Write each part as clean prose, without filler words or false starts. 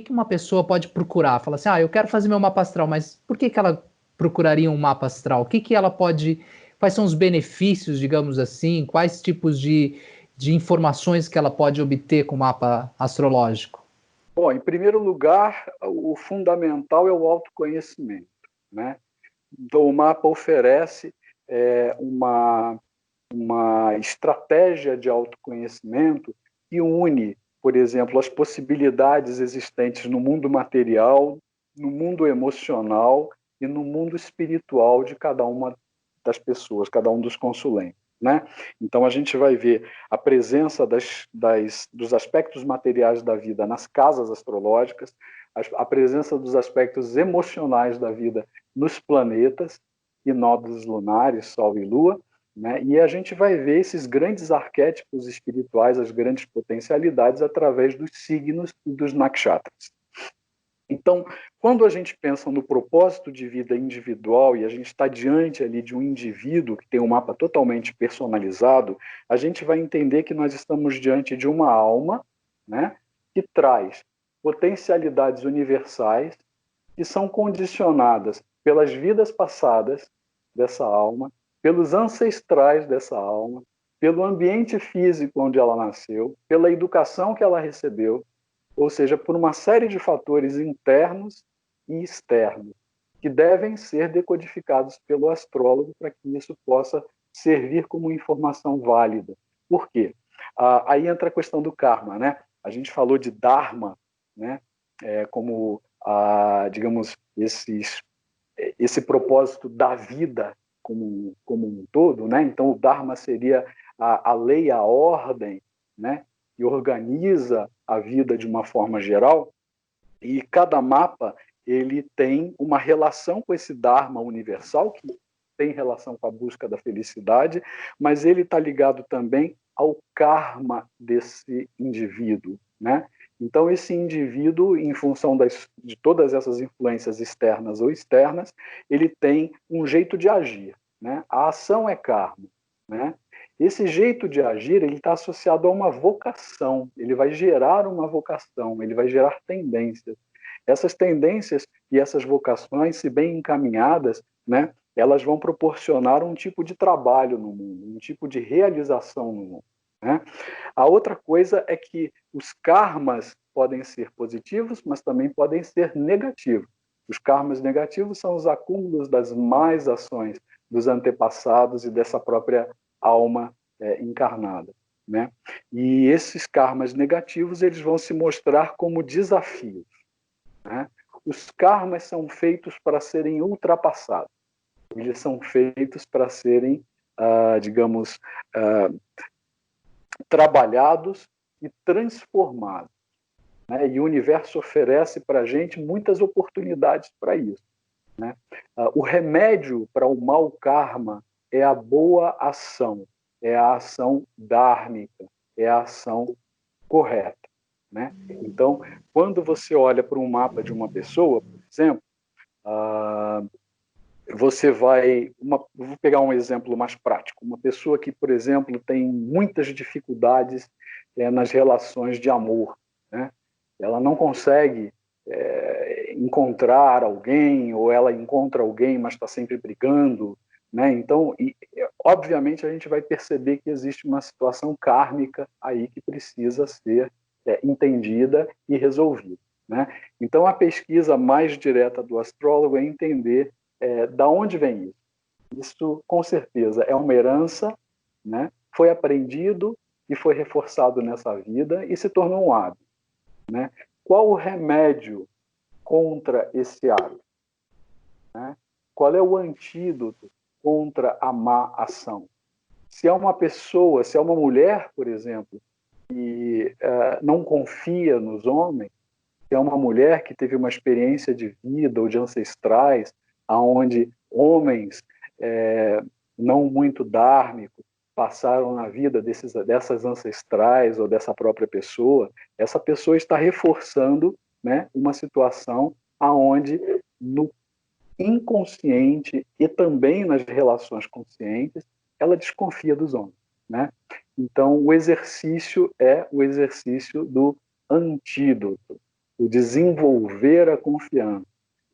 que uma pessoa pode procurar? Fala assim, eu quero fazer meu mapa astral, mas por que ela procuraria um mapa astral? O que ela pode... Quais são os benefícios, digamos assim? Quais tipos de informações que ela pode obter com o mapa astrológico? Bom, em primeiro lugar, o fundamental é o autoconhecimento, né? Então, o mapa oferece uma estratégia de autoconhecimento que une, por exemplo, as possibilidades existentes no mundo material, no mundo emocional e no mundo espiritual de cada uma das pessoas, cada um dos consulentes, né? Então, a gente vai ver a presença dos aspectos materiais da vida nas casas astrológicas, a presença dos aspectos emocionais da vida nos planetas e nodos lunares, Sol e Lua, né? E a gente vai ver esses grandes arquétipos espirituais, as grandes potencialidades, através dos signos e dos nakshatras. Então, quando a gente pensa no propósito de vida individual e a gente está diante ali de um indivíduo que tem um mapa totalmente personalizado, a gente vai entender que nós estamos diante de uma alma, né, que traz potencialidades universais que são condicionadas pelas vidas passadas dessa alma, pelos ancestrais dessa alma, pelo ambiente físico onde ela nasceu, pela educação que ela recebeu, ou seja, por uma série de fatores internos e externos, que devem ser decodificados pelo astrólogo para que isso possa servir como informação válida. Por quê? Aí entra a questão do karma, né? A gente falou de dharma, né? Como, digamos, esse propósito da vida como um todo, né? Então, o dharma seria a lei, a ordem, né? Que organiza a vida de uma forma geral, e cada mapa ele tem uma relação com esse Dharma universal, que tem relação com a busca da felicidade, mas ele está ligado também ao karma desse indivíduo, né? Então, esse indivíduo, em função de todas essas influências externas ou externas, ele tem um jeito de agir, né? A ação é karma, né? Esse jeito de agir ele está associado a uma vocação, ele vai gerar uma vocação, ele vai gerar tendências. Essas tendências e essas vocações, se bem encaminhadas, né, elas vão proporcionar um tipo de trabalho no mundo, um tipo de realização no mundo, né? A outra coisa é que os karmas podem ser positivos, mas também podem ser negativos. Os karmas negativos são os acúmulos das más ações dos antepassados e dessa própria alma encarnada, né? E esses karmas negativos eles vão se mostrar como desafios, né? Os karmas são feitos para serem ultrapassados. Eles são feitos para serem, digamos, trabalhados e transformados, né? E o universo oferece para a gente muitas oportunidades para isso, né? O remédio para o mau karma é a boa ação, é a ação dármica, é a ação correta, né? Então, quando você olha para um mapa de uma pessoa, por exemplo, você vou pegar um exemplo mais prático, uma pessoa que, por exemplo, tem muitas dificuldades nas relações de amor, né? Ela não consegue encontrar alguém, ou ela encontra alguém, mas está sempre brigando, né? Então, obviamente, a gente vai perceber que existe uma situação kármica aí que precisa ser entendida e resolvida, né? Então, a pesquisa mais direta do astrólogo é entender da onde vem isso. Isso, com certeza, é uma herança, né? Foi aprendido e foi reforçado nessa vida e se tornou um hábito, né? Qual o remédio contra esse hábito, né? Qual é o antídoto contra a má ação? Se é uma pessoa, se é uma mulher, por exemplo, que não confia nos homens, se é uma mulher que teve uma experiência de vida ou de ancestrais, aonde homens não muito dármicos passaram na vida dessas ancestrais ou dessa própria pessoa, essa pessoa está reforçando, né, uma situação aonde no inconsciente e também nas relações conscientes ela desconfia dos homens, né? Então o exercício é o exercício do antídoto. o desenvolver a confiança,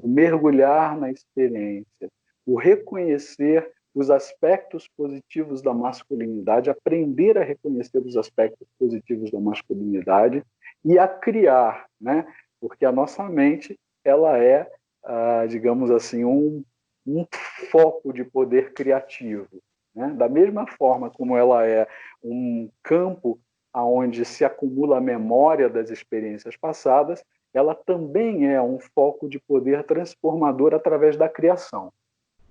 o mergulhar na experiência, o reconhecer os aspectos positivos da masculinidade, aprender a reconhecer os aspectos positivos da masculinidade e a criar, né? Porque a nossa mente, ela é, digamos assim, um foco de poder criativo, né? Da mesma forma como ela é um campo onde se acumula a memória das experiências passadas, ela também é um foco de poder transformador através da criação,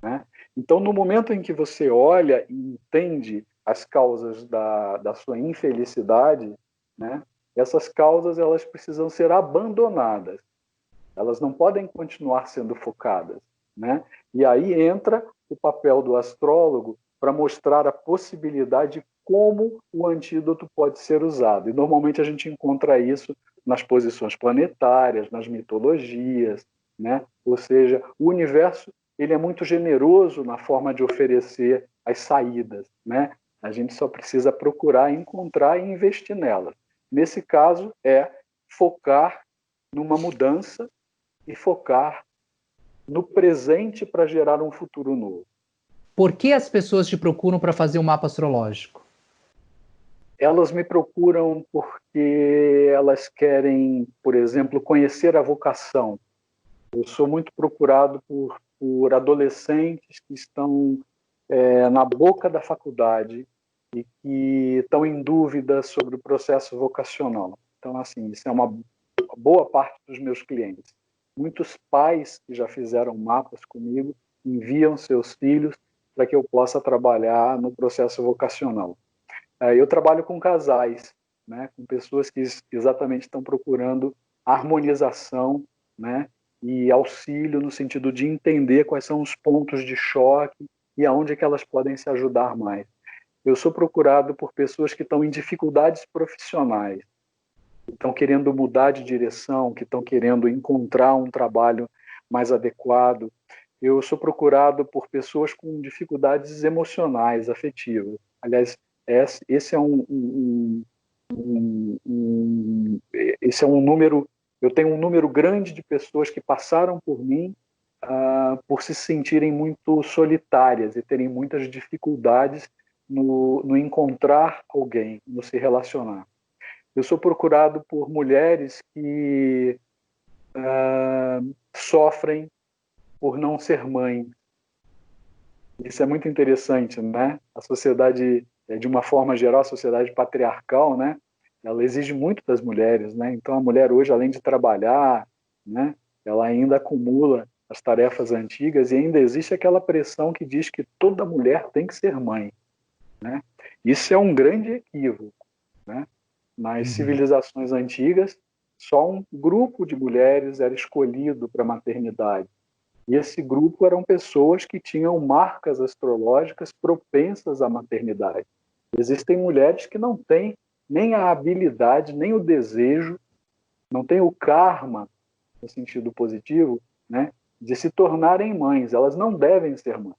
né? Então, no momento em que você olha e entende as causas da sua infelicidade, né, essas causas elas precisam ser abandonadas. Elas não podem continuar sendo focadas, né? E aí entra o papel do astrólogo para mostrar a possibilidade de como o antídoto pode ser usado. E normalmente a gente encontra isso nas posições planetárias, nas mitologias, né? Ou seja, o universo ele é muito generoso na forma de oferecer as saídas, né? A gente só precisa procurar encontrar e investir nelas. Nesse caso, é focar numa mudança e focar no presente para gerar um futuro novo. Por que as pessoas te procuram para fazer um mapa astrológico? Elas me procuram porque elas querem, por exemplo, conhecer a vocação. Eu sou muito procurado por adolescentes que estão na boca da faculdade e que estão em dúvida sobre o processo vocacional. Então, assim, isso é uma boa parte dos meus clientes. Muitos pais que já fizeram mapas comigo enviam seus filhos para que eu possa trabalhar no processo vocacional. Eu trabalho com casais, né, com pessoas que exatamente estão procurando harmonização, né, e auxílio no sentido de entender quais são os pontos de choque e aonde é que elas podem se ajudar mais. Eu sou procurado por pessoas que estão em dificuldades profissionais, que estão querendo mudar de direção, que estão querendo encontrar um trabalho mais adequado. Eu sou procurado por pessoas com dificuldades emocionais, afetivas. Aliás, esse é esse é um número. Eu tenho um número grande de pessoas que passaram por mim por se sentirem muito solitárias e terem muitas dificuldades no encontrar alguém, no se relacionar. Eu sou procurado por mulheres que sofrem por não ser mãe. Isso é muito interessante, né? A sociedade, de uma forma geral, a sociedade patriarcal, né? Ela exige muito das mulheres, né? Então a mulher hoje, além de trabalhar, né? Ela ainda acumula as tarefas antigas e ainda existe aquela pressão que diz que toda mulher tem que ser mãe, né? Isso é um grande equívoco, né? Nas civilizações antigas, só um grupo de mulheres era escolhido para a maternidade. E esse grupo eram pessoas que tinham marcas astrológicas propensas à maternidade. Existem mulheres que não têm nem a habilidade, nem o desejo, não têm o karma, no sentido positivo, né, de se tornarem mães. Elas não devem ser mães.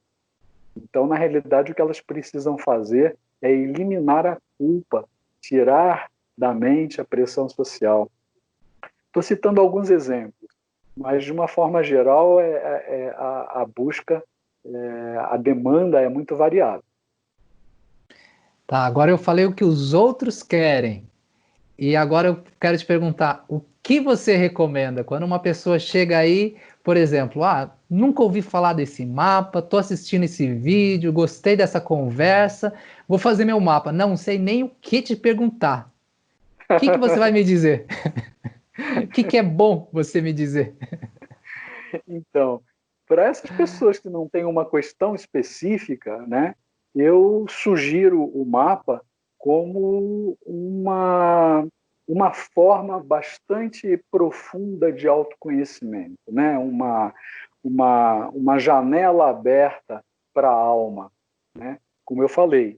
Então, na realidade, o que elas precisam fazer é eliminar a culpa, tirar da mente a pressão social. Estou citando alguns exemplos, mas de uma forma geral a busca, a demanda é muito variada. Tá, agora eu falei o que os outros querem. E agora eu quero te perguntar, o que você recomenda quando uma pessoa chega aí, por exemplo, nunca ouvi falar desse mapa, tô assistindo esse vídeo, gostei dessa conversa, vou fazer meu mapa, não sei nem o que te perguntar. O que você vai me dizer? O que é bom você me dizer? Então, para essas pessoas que não têm uma questão específica, né, eu sugiro o mapa como uma forma bastante profunda de autoconhecimento, né? Uma janela aberta para a alma, né? Como eu falei,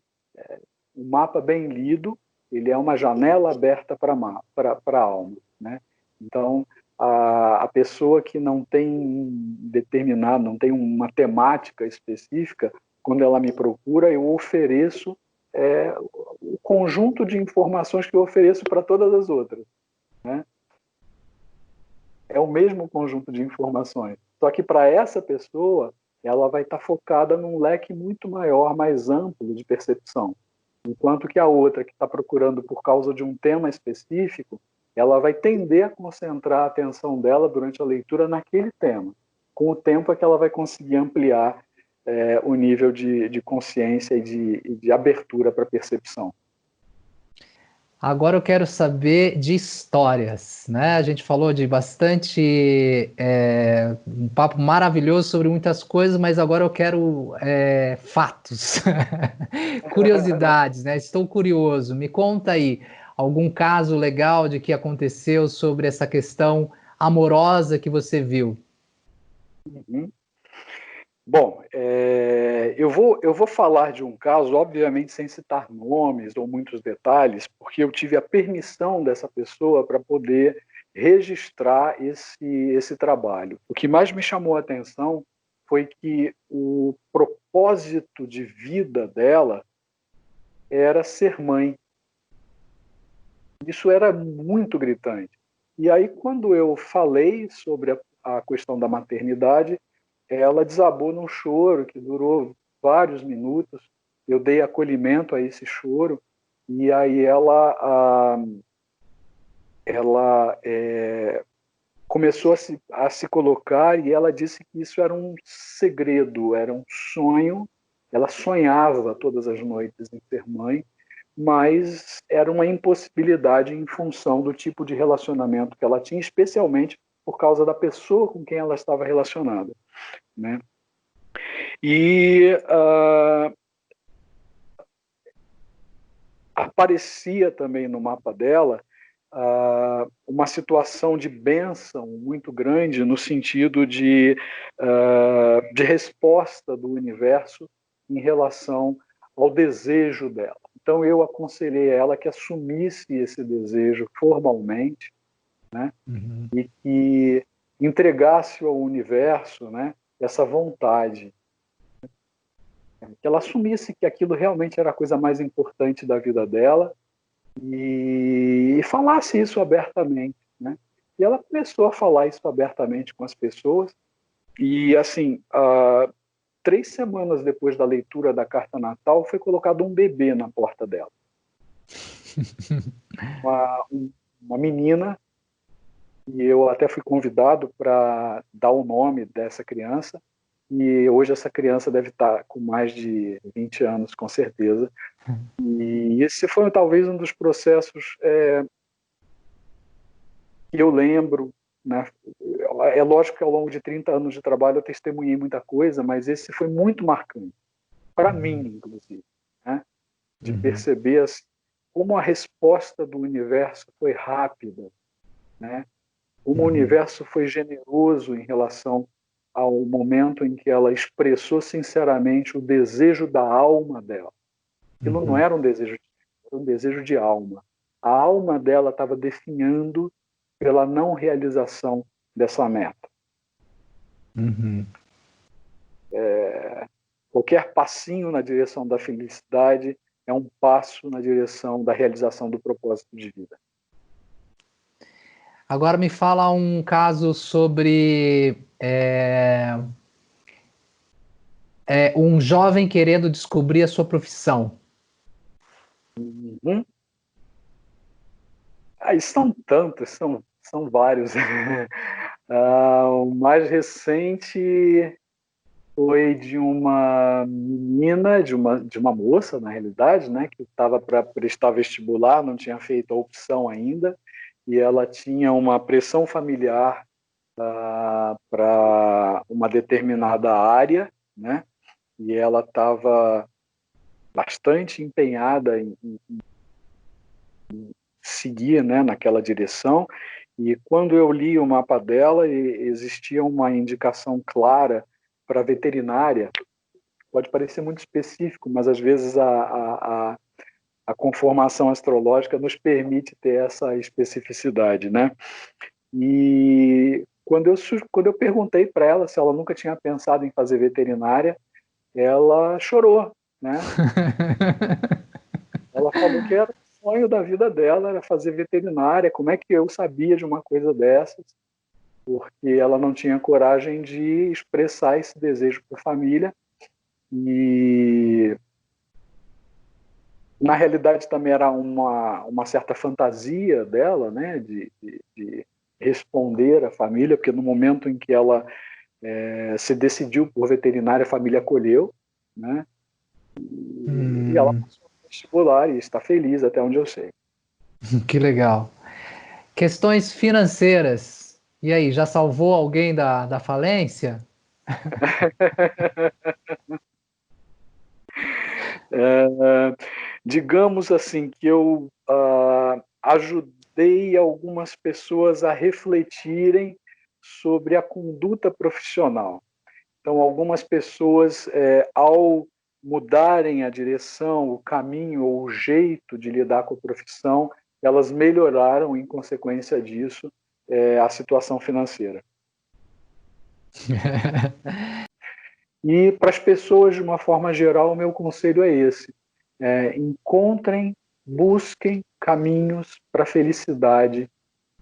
o mapa bem lido, ele é uma janela aberta para a alma, né? Então, a pessoa que não tem determinado, não tem uma temática específica, quando ela me procura, eu ofereço o conjunto de informações que eu ofereço para todas as outras, né? é o mesmo conjunto de informações. Só que para essa pessoa, ela vai estar focada num leque muito maior, mais amplo de percepção. Enquanto que a outra, que está procurando por causa de um tema específico, ela vai tender a concentrar a atenção dela durante a leitura naquele tema. Com o tempo é que ela vai conseguir ampliar o nível de consciência e de abertura para a percepção. Agora eu quero saber de histórias, né? A gente falou de bastante, um papo maravilhoso sobre muitas coisas, mas agora eu quero fatos, curiosidades, né? Estou curioso. Me conta aí algum caso legal de que aconteceu sobre essa questão amorosa que você viu. Uhum. Bom, eu vou falar de um caso, obviamente sem citar nomes ou muitos detalhes, porque eu tive a permissão dessa pessoa para poder registrar esse trabalho. O que mais me chamou a atenção foi que o propósito de vida dela era ser mãe. Isso era muito gritante. E aí, quando eu falei sobre a questão da maternidade, ela desabou num choro que durou vários minutos. Eu dei acolhimento a esse choro e aí ela começou a se colocar e ela disse que isso era um segredo, era um sonho. Ela sonhava todas as noites em ser mãe, mas era uma impossibilidade em função do tipo de relacionamento que ela tinha, especialmente por causa da pessoa com quem ela estava relacionada, né? E aparecia também no mapa dela uma situação de bênção muito grande no sentido de resposta do universo em relação ao desejo dela. Então eu aconselhei ela que assumisse esse desejo formalmente, né? Uhum. E que entregasse ao universo, né, essa vontade, que ela assumisse que aquilo realmente era a coisa mais importante da vida dela e falasse isso abertamente, né? E ela começou a falar isso abertamente com as pessoas e, assim, 3 semanas depois da leitura da carta natal, foi colocado um bebê na porta dela. Uma menina, e eu até fui convidado para dar o nome dessa criança, e hoje essa criança deve estar com mais de 20 anos, com certeza. E esse foi talvez um dos processos que eu lembro, né? É lógico que ao longo de 30 anos de trabalho eu testemunhei muita coisa, mas esse foi muito marcante, para mim, inclusive, né? De perceber assim, como a resposta do universo foi rápida, né? Como o universo foi generoso em relação ao momento em que ela expressou sinceramente o desejo da alma dela. Aquilo não era um desejo, era um desejo de alma. A alma dela estava definhando pela não realização dessa meta. Uhum. Qualquer passinho na direção da felicidade é um passo na direção da realização do propósito de vida. Agora me fala um caso sobre um jovem querendo descobrir a sua profissão. Uhum. São tantos, são vários. O mais recente foi de uma menina, de uma moça, na realidade, né, que estava para prestar vestibular, não tinha feito a opção ainda, e ela tinha uma pressão familiar para uma determinada área, né, e ela estava bastante empenhada em seguir, né, naquela direção. E quando eu li o mapa dela, existia uma indicação clara para veterinária. Pode parecer muito específico, mas às vezes a conformação astrológica nos permite ter essa especificidade, né? E quando eu perguntei para ela se ela nunca tinha pensado em fazer veterinária, ela chorou, né? Ela falou que era o sonho da vida dela, era fazer veterinária. Como é que eu sabia de uma coisa dessas? porque ela não tinha coragem de expressar esse desejo para a família. E na realidade também era uma certa fantasia dela, né, de responder à família, porque no momento em que ela se decidiu por veterinária, a família acolheu, né, e ela passou no vestibular e está feliz até onde eu sei. Que legal. Questões financeiras. E aí, já salvou alguém da falência? Digamos assim que eu ajudei algumas pessoas a refletirem sobre a conduta profissional. Então, algumas pessoas, ao mudarem a direção, o caminho ou o jeito de lidar com a profissão, elas melhoraram, em consequência disso, a situação financeira. E para as pessoas, de uma forma geral, o meu conselho é esse: encontrem, busquem caminhos para a felicidade,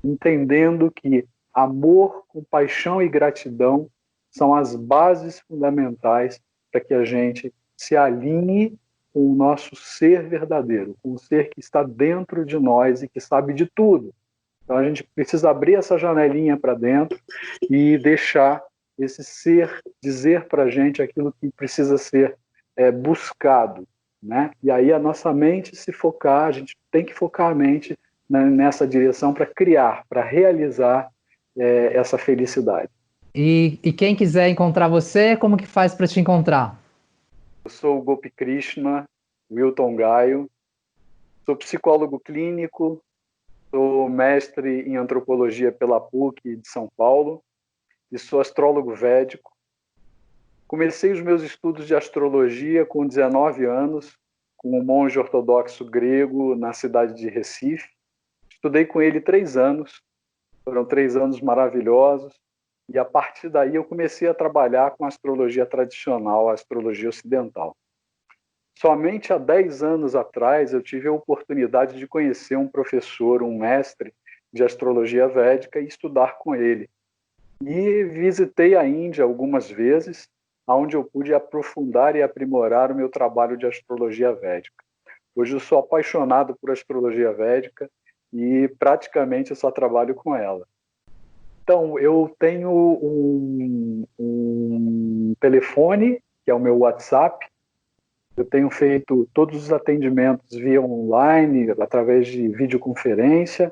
entendendo que amor, compaixão e gratidão são as bases fundamentais para que a gente se alinhe com o nosso ser verdadeiro, com o ser que está dentro de nós e que sabe de tudo. Então a gente precisa abrir essa janelinha para dentro e deixar esse ser dizer para a gente aquilo que precisa ser buscado, né? E aí a nossa mente se focar, a gente tem que focar a mente nessa direção para criar, para realizar essa felicidade. E quem quiser encontrar você, como que faz para te encontrar? Eu sou o Gopi Krishna, Wilton Gaio, sou psicólogo clínico, sou mestre em antropologia pela PUC de São Paulo e sou astrólogo védico. Comecei os meus estudos de astrologia com 19 anos, com um monge ortodoxo grego na cidade de Recife. Estudei com ele 3 anos, foram 3 anos maravilhosos, e a partir daí eu comecei a trabalhar com a astrologia tradicional, a astrologia ocidental. Somente há 10 anos atrás eu tive a oportunidade de conhecer um professor, um mestre de astrologia védica e estudar com ele. E visitei a Índia algumas vezes, onde eu pude aprofundar e aprimorar o meu trabalho de astrologia védica. Hoje eu sou apaixonado por astrologia védica e praticamente eu só trabalho com ela. Então, eu tenho um telefone, que é o meu WhatsApp. Eu tenho feito todos os atendimentos via online, através de videoconferência.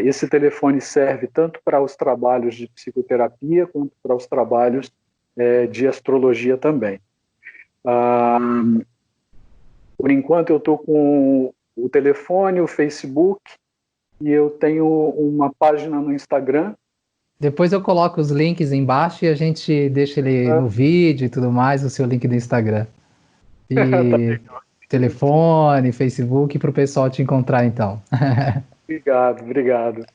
Esse telefone serve tanto para os trabalhos de psicoterapia quanto para os trabalhos de astrologia também. Por enquanto eu estou com o telefone, o Facebook, e eu tenho uma página no Instagram. Depois eu coloco os links embaixo e a gente deixa ele no vídeo e tudo mais, o seu link do Instagram. E telefone, Facebook, para o pessoal te encontrar então. Obrigado.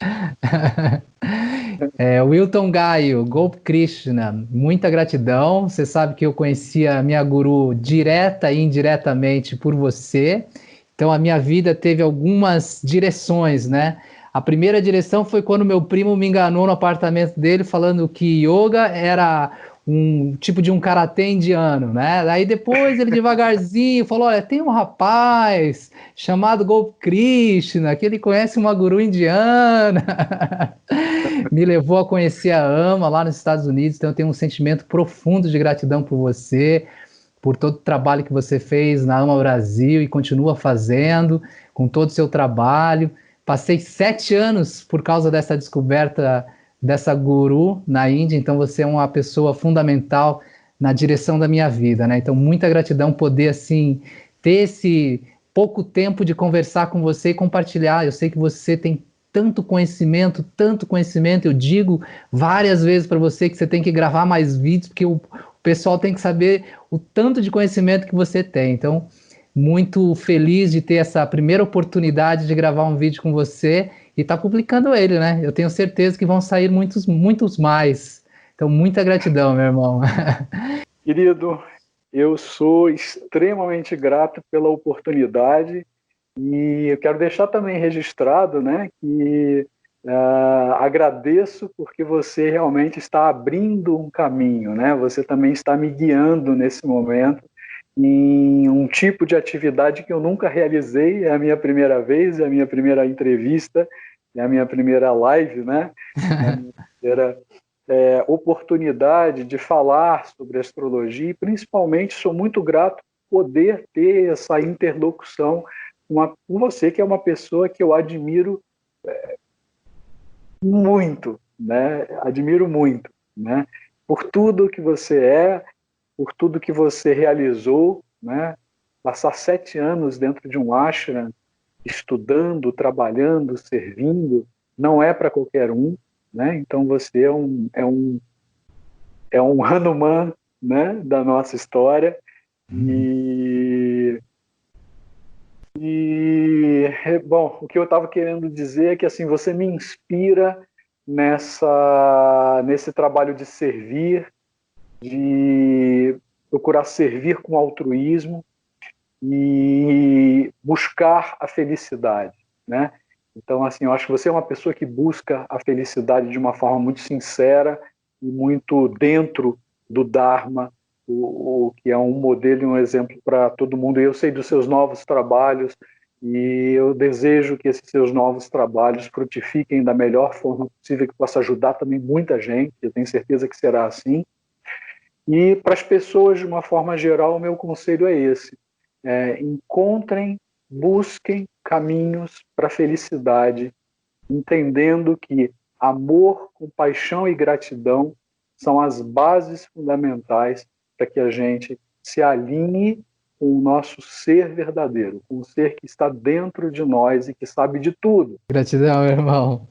Wilton Gaio, Gopi Krishna, muita gratidão. Você sabe que eu conhecia a minha guru direta e indiretamente por você. Então a minha vida teve algumas direções, né? A primeira direção foi quando meu primo me enganou no apartamento dele falando que yoga era um tipo de um karatê indiano, né? Daí depois ele devagarzinho falou, olha, tem um rapaz chamado Gopi Krishna, que ele conhece uma guru indiana. Me levou a conhecer a AMA lá nos Estados Unidos, então eu tenho um sentimento profundo de gratidão por você, por todo o trabalho que você fez na AMA Brasil e continua fazendo, com todo o seu trabalho. Passei 7 anos por causa dessa descoberta dessa guru na Índia, então você é uma pessoa fundamental na direção da minha vida, né? Então muita gratidão poder, assim, ter esse pouco tempo de conversar com você e compartilhar. Eu sei que você tem tanto conhecimento, eu digo várias vezes para você que você tem que gravar mais vídeos, porque o pessoal tem que saber o tanto de conhecimento que você tem. Então, muito feliz de ter essa primeira oportunidade de gravar um vídeo com você e estar publicando ele, né? Eu tenho certeza que vão sair muitos mais. Então, muita gratidão, meu irmão. Querido, eu sou extremamente grato pela oportunidade e eu quero deixar também registrado, né, que Agradeço porque você realmente está abrindo um caminho, né? Você também está me guiando nesse momento em um tipo de atividade que eu nunca realizei, é a minha primeira vez, é a minha primeira entrevista, é a minha primeira live, né? É a minha primeira oportunidade de falar sobre astrologia e, principalmente, sou muito grato por poder ter essa interlocução com você, que é uma pessoa que eu admiro muito, né? Admiro muito, né? Por tudo que você é, por tudo que você realizou, né? Passar 7 anos dentro de um ashram, estudando, trabalhando, servindo, não é para qualquer um, né? Então você é um Hanuman, né? Da nossa história bom, o que eu estava querendo dizer é que assim você me inspira nesse trabalho de servir, de procurar servir com altruísmo e buscar a felicidade, né? Então, assim, eu acho que você é uma pessoa que busca a felicidade de uma forma muito sincera e muito dentro do Dharma, o que é um modelo e um exemplo para todo mundo. E eu sei dos seus novos trabalhos e eu desejo que esses seus novos trabalhos frutifiquem da melhor forma possível, que possa ajudar também muita gente. Eu tenho certeza que será assim. E para as pessoas, de uma forma geral, o meu conselho é esse: encontrem, busquem caminhos para a felicidade, entendendo que amor, compaixão e gratidão são as bases fundamentais para que a gente se alinhe com o nosso ser verdadeiro, com o ser que está dentro de nós e que sabe de tudo. Gratidão, irmão.